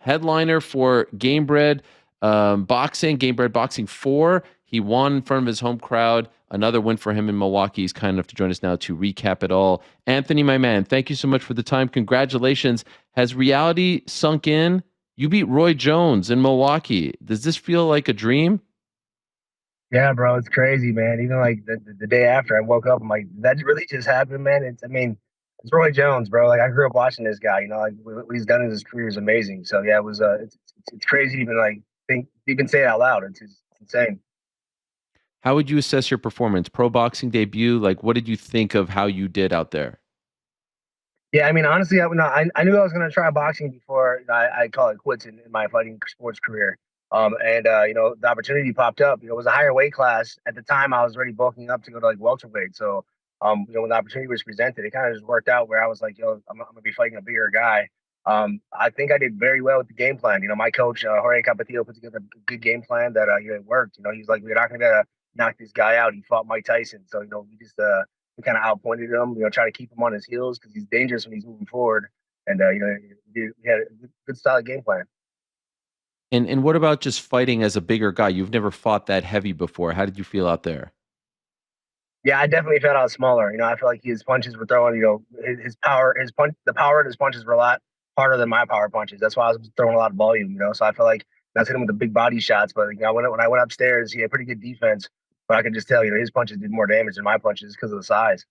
headliner for Gamebred Gamebred Boxing 4. He won in front of his home crowd. Another win for him in Milwaukee. He's kind enough to join us now to recap it all. Anthony, my man, thank you so much for the time. Congratulations. Has reality sunk in? You beat Roy Jones in Milwaukee. Does this feel like a dream? Yeah, bro, it's crazy, man. Even like the day after I woke up, I'm like, did that really just happened, man? It's Roy Jones, bro. Like I grew up watching this guy. Like what he's done in his career is amazing. So yeah, it was it's crazy to even like think even say it out loud. It's insane. How would you assess your performance? Pro boxing debut, like what did you think of how you did out there? Yeah, I mean, honestly, I knew I was gonna try boxing before I call it quits in my fighting sports career. And the opportunity popped up. It was a higher weight class at the time. I was already bulking up to go to like welterweight. So, when the opportunity was presented, it kind of just worked out where I was like, yo, I'm gonna be fighting a bigger guy. I think I did very well with the game plan. My coach Jorge Capetillo put together a good game plan that it worked. He's like, we're not gonna knock this guy out. He fought Mike Tyson, so we kind of outpointed him, try to keep him on his heels because he's dangerous when he's moving forward. And, we had a good solid game plan. And what about just fighting as a bigger guy? You've never fought that heavy before. How did you feel out there? Yeah, I definitely felt out smaller. I feel like his punches were throwing, his power, the power of his punches were a lot harder than my power punches. That's why I was throwing a lot of volume, So I feel like I was hitting him with the big body shots. But, when I went upstairs, he had pretty good defense. But I could just tell, his punches did more damage than my punches because of the size.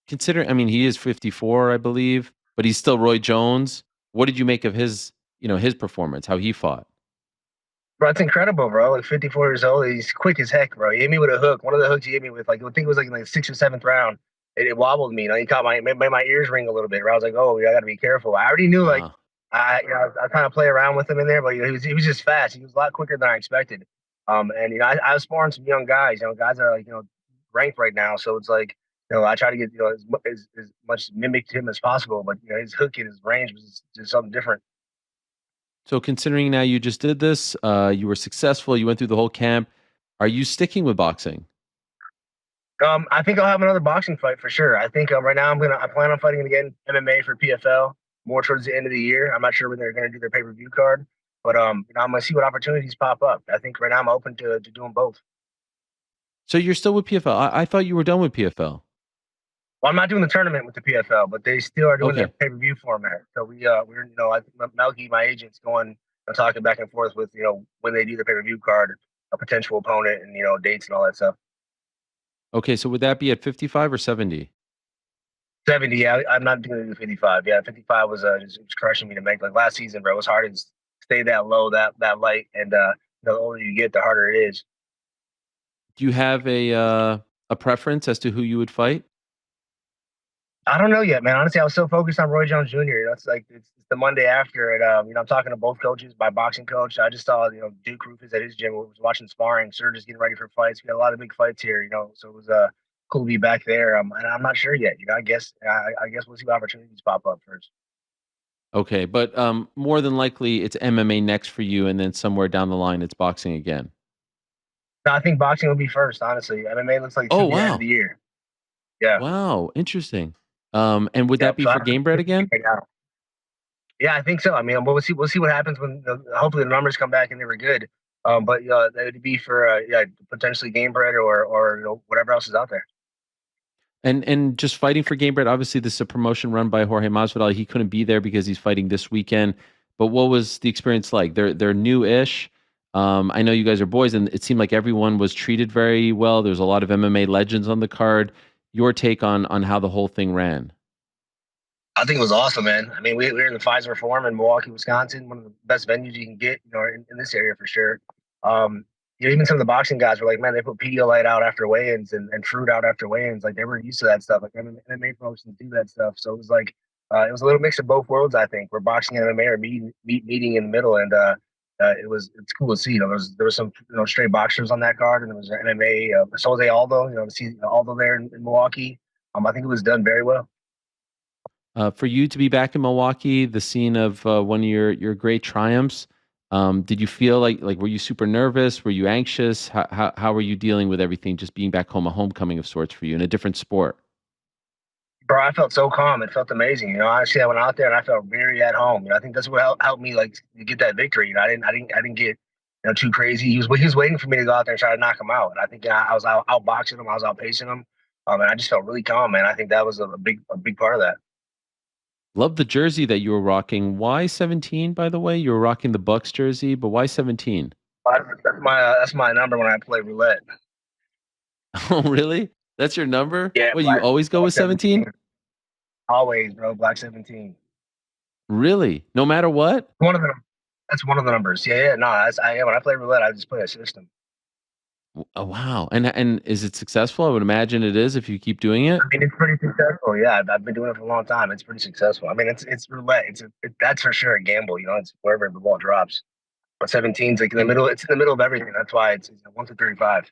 I mean, he is 54, I believe, but he's still Roy Jones. What did you make of his performance, how he fought? Bro, it's incredible, bro. Like 54 years old, he's quick as heck, bro. He hit me with a hook. One of the hooks he hit me with, like I think it was like in the sixth or seventh round. It wobbled me. He caught made my ears ring a little bit. Where I was like, oh, yeah, I got to be careful. I already knew, like, Uh, I kind of play around with him in there, but he was just fast. He was a lot quicker than I expected. And I was sparring some young guys. Guys that are like ranked right now. So it's like I try to get as much mimic to him as possible. But his hook and his range was just something different. so considering now you just did this, you were successful, you went through the whole camp. Are you sticking with boxing? I think I'll have another boxing fight for sure. I think right now I plan on fighting again MMA for PFL more towards the end of the year. I'm not sure when they're going to do their pay per view card, but I'm going to see what opportunities pop up. I think right now I'm open to doing both. So you're still with PFL. I thought you were done with PFL. Well, I'm not doing the tournament with the PFL, but they still are doing their Okay. pay per view format. So we're I think Melky, my agent's going talking back and forth with when they do the pay per view card, a potential opponent, and dates and all that stuff. Okay, so would that be at 55 or 70? 70, yeah, I'm not doing the 55. Yeah, 55 was just crushing me to make. Like last season, bro, it was hard to stay that low, that light, and the older you get, the harder it is. Do you have a preference as to who you would fight? I don't know yet, man. Honestly, I was so focused on Roy Jones Jr. It's like it's the Monday after, and I'm talking to both coaches, my boxing coach. I just saw Duke Rufus at his gym. We was watching sparring. Sergio's getting ready for fights. We got a lot of big fights here, So it was cool to be back there. And I'm not sure yet. I guess we'll see what opportunities pop up first. Okay, but more than likely it's MMA next for you, and then somewhere down the line it's boxing again. No, I think boxing will be first. Honestly, MMA looks like it Oh should be ahead of wow, the year. Yeah. wow, interesting. And would that Yep. be So I for don't know Game Bread again? right now. Yeah, I think so. I mean, we'll see what happens when hopefully the numbers come back and they were good. But that would be for potentially Game Bread or whatever else is out there. And just fighting for Game Bread. Obviously, this is a promotion run by Jorge Masvidal. He couldn't be there because he's fighting this weekend. But what was the experience like? They're new-ish. I know you guys are boys, and it seemed like everyone was treated very well. There's a lot of MMA legends on the card. Your take on how the whole thing ran? I think it was awesome, man. I mean, we're in the Pfizer Forum in Milwaukee, Wisconsin, one of the best venues you can get, in this area for sure. Um, even some of the boxing guys were like, man, they put Pedialyte out after weigh-ins and fruit out after weigh-ins. Like they were used to that stuff. Like MMA promotions do that stuff. So it was like, it was a little mix of both worlds, I think, where boxing and MMA are meeting in the middle. And it's cool to see. There was some straight boxers on that card, and there was MMA. Jose Aldo, to see Aldo there in Milwaukee. I think it was done very well. For you to be back in Milwaukee, the scene of one of your great triumphs, did you feel like were you super nervous? Were you anxious? How were you dealing with everything? Just being back home, a homecoming of sorts for you in a different sport. Bro, I felt so calm. It felt amazing. Honestly, I went out there and I felt very at home. I think that's what helped me like to get that victory. I didn't get too crazy. He was waiting for me to go out there and try to knock him out. And I think I was outboxing him. I was outpacing him. And I just felt really calm, man. I think that was a big part of that. Love the jersey that you were rocking. Why 17, by the way? You were rocking the Bucks jersey, but why 17? That's my number when I play roulette. Oh, really? That's your number? Yeah, What, you always go black with 17? 17. Always, bro. Black 17. Really? No matter what? One of them. That's one of the numbers. Yeah, yeah. No, yeah. When I play roulette, I just play a system. Oh, wow. And is it successful? I would imagine it is if you keep doing I it. mean, it's pretty successful. Yeah, I've been doing it for a long time. It's pretty successful. I mean, it's roulette. That's for sure a gamble. It's wherever the ball drops. But 17's like in the And middle. It's in the middle of everything. That's why it's 1 to 35.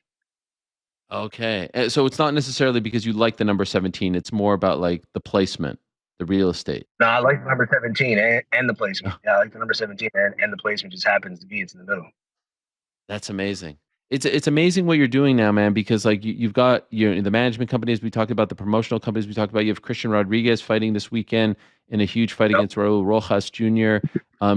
okay. So it's not necessarily because you like the number 17. It's more about like the placement, the real estate. No, I like the number 17 and the placement. Yeah, I like the number 17 and the placement just happens to be it's in the middle. That's amazing. It's amazing what you're doing now, man. Because like you've got the management companies we talked about, the promotional companies we talked about. You have Christian Rodriguez fighting this weekend in a huge fight Yep. against Raul Rojas Jr.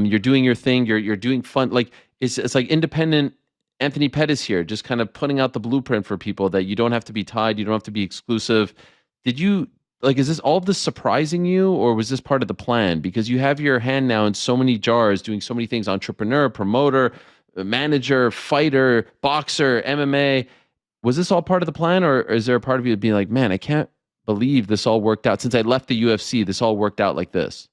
You're doing your thing. You're doing fun. Like it's like independent Anthony Pettis here, just kind of putting out the blueprint for people that you don't have to be tied. You don't have to be exclusive. Did you like? Is this all of this surprising you, or was this part of the plan? Because you have your hand now in so many jars, doing so many things: entrepreneur, promoter, manager, fighter, boxer, MMA. Was this all part of the plan, or is there a part of you being like, man, I can't believe this all worked out since I left the UFC? This all worked out like this.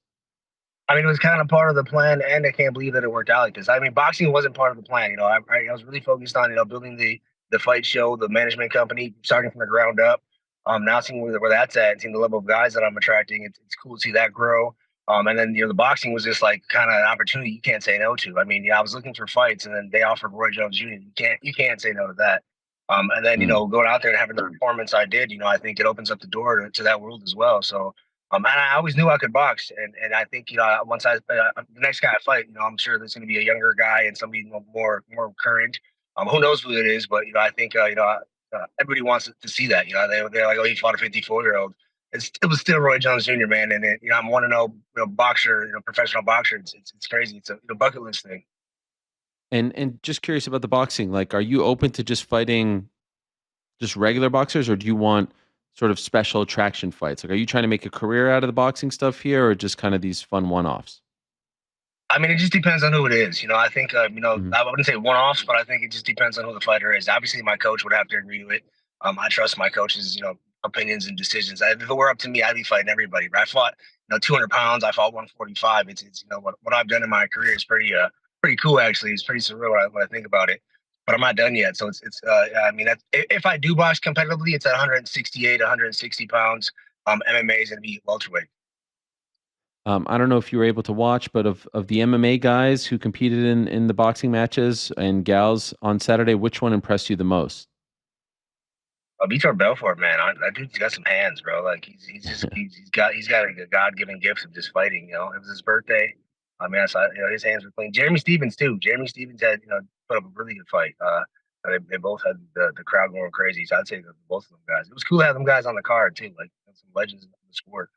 I mean, it was kind of part of the plan, and I can't believe that it worked out like this. I mean, boxing wasn't part of the plan. I was really focused on building the fight show, the management company, starting from the ground up. Now seeing where that's at, and seeing the level of guys that I'm attracting, it's cool to see that grow. And then the boxing was just like kind of an opportunity you can't say no to. I mean, yeah, I was looking for fights, and then they offered Roy Jones Jr. You can't say no to that. And then Mm. going out there and having the performance I did, I think it opens up the door to that world as well. So and I always knew I could box, and I think once the next guy I fight, I'm sure there's going to be a younger guy and somebody more current. Who knows who it is, but I think everybody wants to see that. They're like, oh, he fought a 54-year-old. It was still Roy Jones Jr. Man, and I'm 1-0 boxer, professional boxer. It's crazy. It's a bucket list thing. And just curious about the boxing. Like, are you open to just fighting just regular boxers, or do you want sort of special attraction fights? Like, are you trying to make a career out of the boxing stuff here, or just kind of these fun one-offs? I mean, it just depends on who it is. I think, Hmm. I wouldn't say one-offs, but I think it just depends on who the fighter is. Obviously, my coach would have to agree to it. I trust my coach's, opinions and decisions. If it were up to me, I'd be fighting everybody. But I fought, 200 pounds. I fought 145. It's what I've done in my career is pretty cool, actually. It's pretty surreal when I think about it. But I'm not done yet. So I mean, if I do box competitively, it's at 168, 160 pounds. MMA is going to be welterweight. I don't know if you were able to watch, but of the MMA guys who competed in the boxing matches and gals on Saturday, which one impressed you the most? Vitor Belfort, man, that dude's got some hands, bro. Like he's got a God given gift of just fighting. It was his birthday. I mean, I saw his hands were clean. Jeremy Stevens too. Jeremy Stevens had put up a really good fight. They both had the crowd going crazy. So I'd say both of them guys. It was cool to have them guys on the card too, like some legends in the sport.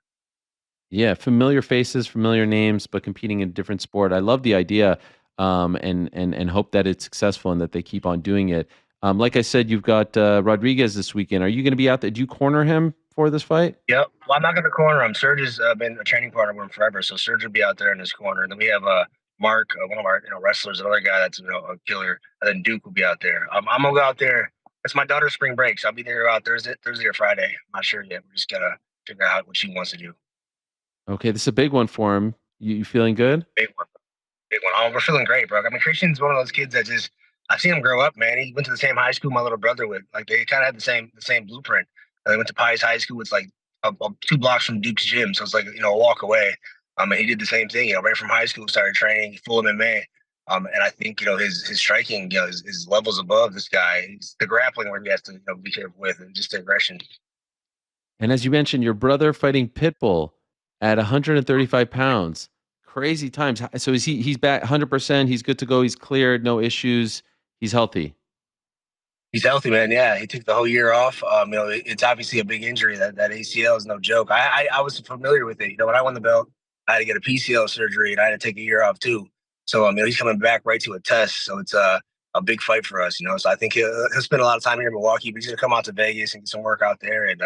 Yeah, familiar faces, familiar names, but competing in a different sport. I love the idea, and hope that it's successful and that they keep on doing it. Like I said, you've got Rodriguez this weekend. Are you going to be out there? Do you corner him for this fight? Yep. Well, I'm not going to corner him. Serge has been a training partner with him forever, so Serge will be out there in his corner. And then we have Mark, one of our wrestlers, another guy that's a killer. And then Duke will be out there. I'm gonna go out there. It's my daughter's spring break, so I'll be there about Thursday or Friday. I'm not sure yet. We just gotta figure out what she wants to do. Okay, this is a big one for him. You feeling good? Big one. Big one. Oh, we're feeling great, bro. I mean, Christian's one of those kids that just I've seen him grow up, man. He went to the same high school my little brother went. Like they kind of had the same blueprint. They went to Pius High School. It's like 2 blocks from Duke's gym, so it's like a walk away. And he did the same thing. Right from high school, started training full MMA. And I think his striking, his levels above this guy. The grappling where he has to be careful with, and just the aggression. And as you mentioned, your brother fighting Pitbull at 135 pounds. Crazy times. So he's back 100%. He's good to go. He's cleared. No issues. He's healthy. He's healthy, man. Yeah, he took the whole year off. It's obviously a big injury. That ACL is no joke. I was familiar with it. When I won the belt, I had to get a PCL surgery and I had to take a year off too. So he's coming back right to a test. So it's a big fight for us. So I think he'll spend a lot of time here in Milwaukee, but he's gonna come out to Vegas and get some work out there, and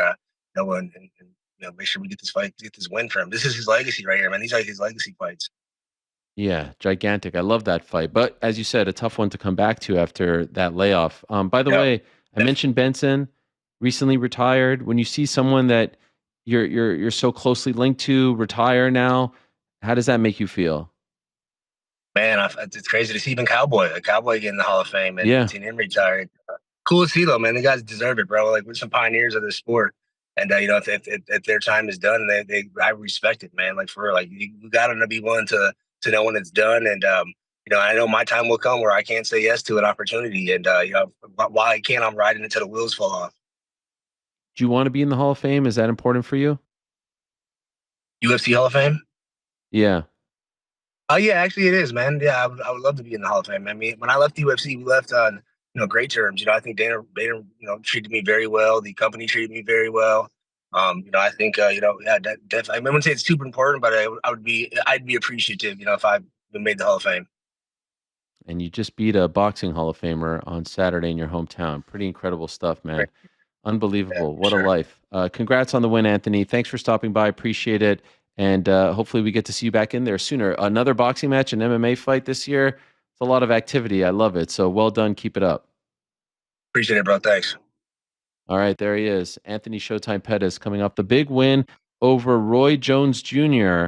make sure we get this fight, get this win for him. This is his legacy right here, man. These are his legacy fights. Yeah, gigantic. I love that fight. But as you said, a tough one to come back to after that layoff. By the Yep. way, I mentioned Benson recently retired. When you see someone that you're so closely linked to retire now, how does that make you feel? Man, it's crazy to see even a Cowboy get in the Hall of Fame and Yeah. seeing him retired. Cool to see though, man. The guys deserve it, bro. Like we're some pioneers of this sport, and if their time is done, I respect it, man. Like for real, like you gotta be willing to know when it's done, and I know my time will come where I can't say yes to an opportunity, and while I can, I'm riding until the wheels fall off. Do you want to be in the Hall of Fame? Is that important for you? UFC Hall of Fame. Yeah. Oh yeah, actually it is, man. Yeah, I would love to be in the Hall of Fame. I mean, when I left the UFC, we left on great terms. I think Dana treated me very well. The company treated me very well. I think yeah, that definitely. I wouldn't say it's super important, but I'd be appreciative, if I been made the Hall of Fame. And you just beat a boxing Hall of Famer on Saturday in your hometown. Pretty incredible stuff, man. Right. Yeah, Unbelievable. for What a sure. life. Congrats on the win, Anthony. Thanks for stopping by. Appreciate it. And hopefully we get to see you back in there sooner. Another boxing match, an MMA fight this year. It's a lot of activity. I love it. So well done. Keep it up. Appreciate it, bro. Thanks. All right, there he is. Anthony Showtime Pettis coming off the big win over Roy Jones Jr.